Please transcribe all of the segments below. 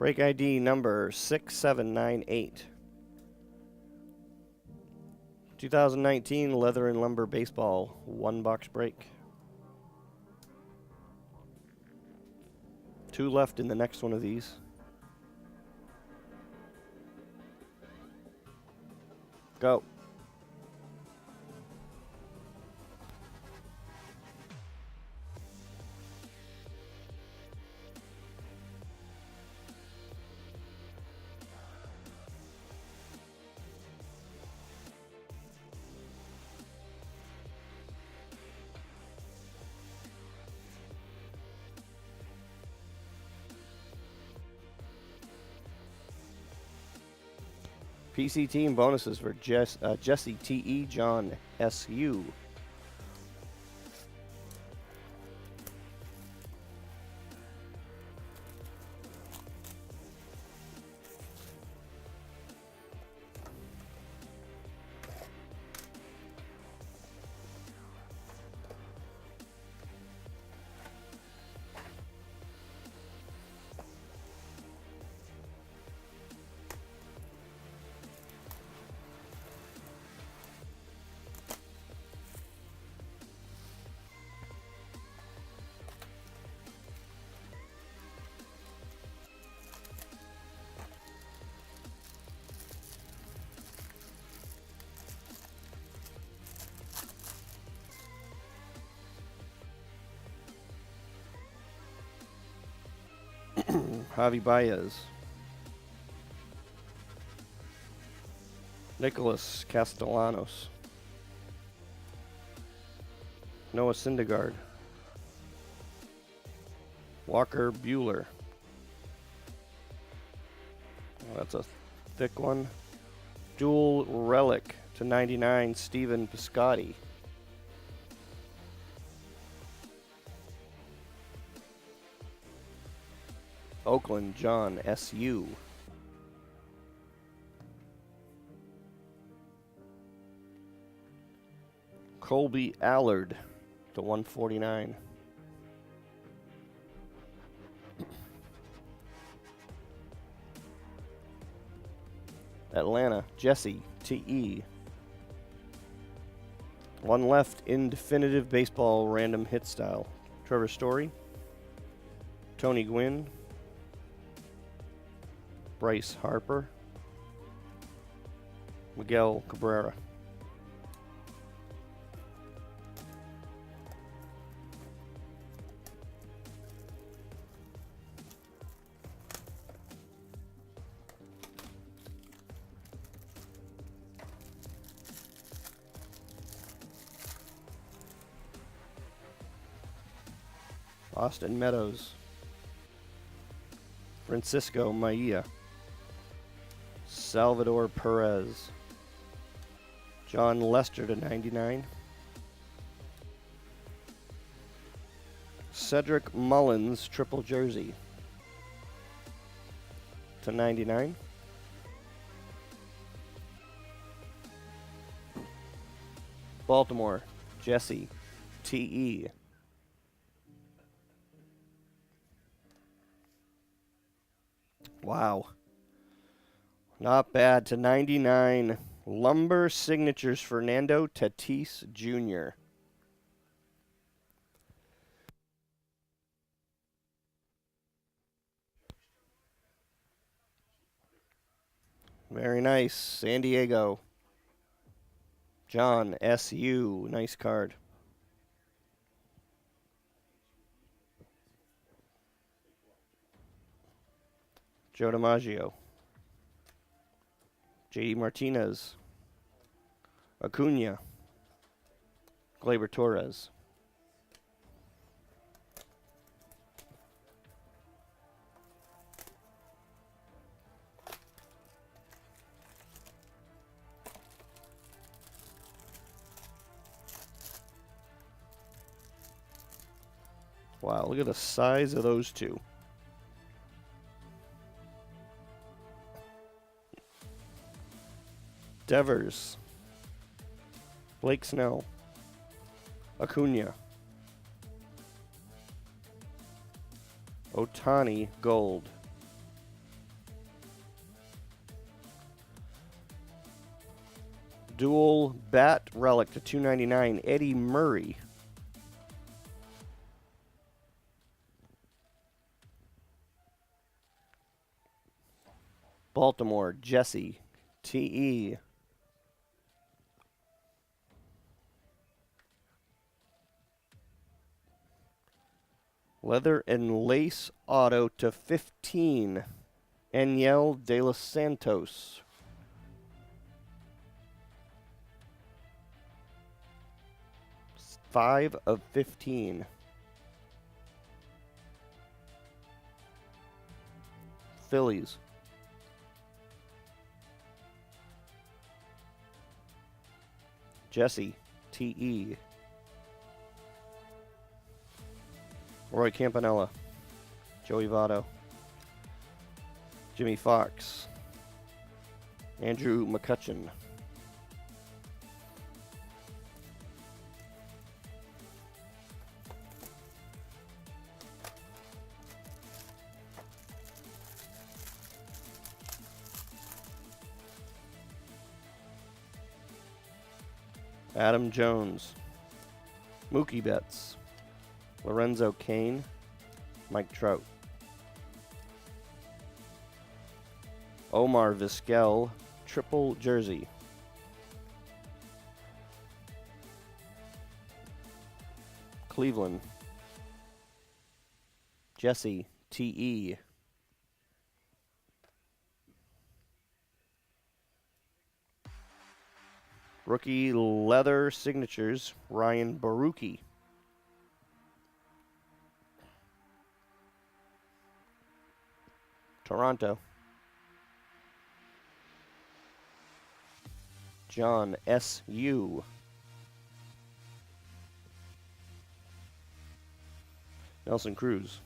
Break ID number 6798. 2019 Leather and Lumber Baseball, 1-box break. 2 left in the next one of these. Go. PC team bonuses for Jesse T.E., John S.U. Javi Baez. Nicholas Castellanos. Noah Syndergaard. Walker Buehler. Oh, that's a thick one. Dual relic /99, Stephen Piscotty. Oakland, John S.U. Colby Allard /149. Atlanta, Jesse T.E. 1 left in definitive baseball random hit style. Trevor Story. Tony Gwynn. Bryce Harper. Miguel Cabrera. Austin Meadows. Francisco Maia. Salvador Perez. John Lester /99. Cedric Mullins triple jersey /99. Baltimore, Jesse T.E. Wow. Not bad. /99. Lumber signatures, Fernando Tatis Jr. Very nice. San Diego. John S.U. Nice card. Joe DiMaggio. J.D. Martinez. Acuna. Gleyber Torres. Wow, look at the size of those two. Devers. Blake Snell. Acuna. Ohtani Gold. Dual bat relic to 299, Eddie Murray. Baltimore, Jesse, TE. Leather and lace auto to 15, Aniel De Los Santos. Five of 15. Phillies. Jesse, TE. Roy Campanella, Joey Votto, Jimmy Fox, Andrew McCutcheon. Adam Jones, Mookie Betts, Lorenzo Cain, Mike Trout. Omar Vizquel, triple jersey. Cleveland, Jesse, TE. Rookie leather signatures, Ryan Baruki. Toronto. John S.U. Nelson Cruz.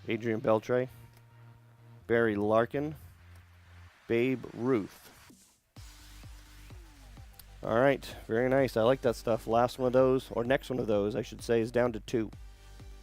Adrian Beltre. Barry Larkin. Babe Ruth. All right, very nice. I like that stuff. Last one of those, or next one of those, I should say, is down to 2.